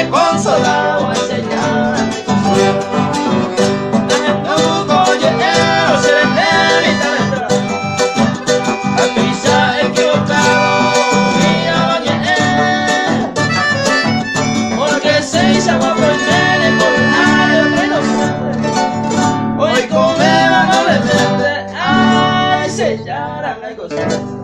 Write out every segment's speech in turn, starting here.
he consolado, ay señora, me consolado. Hoy comemos amablemente, ay señora, me consolado.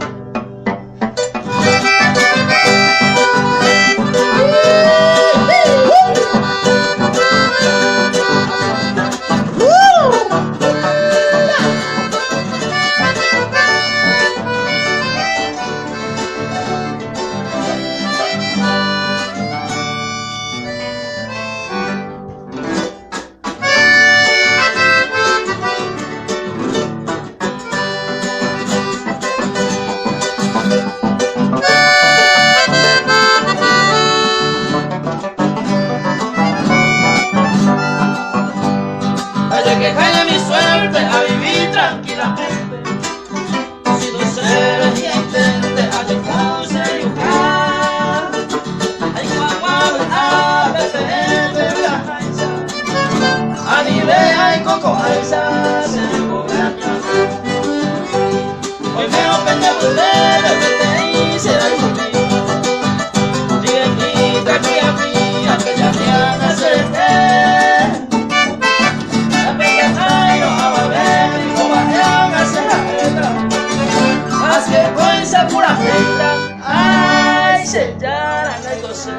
Que cae mi suerte a vivir tranquilamente, si no se intente a se yucar, ay guaguabel a bebé la jaisa, a nivel ay coco jaisa se cobraña. Hoy me ofende volver y será el conmigo, y aquí a mí, a que ya me haga ser. Que coisa pura feita, ai, señora, no hay cosa.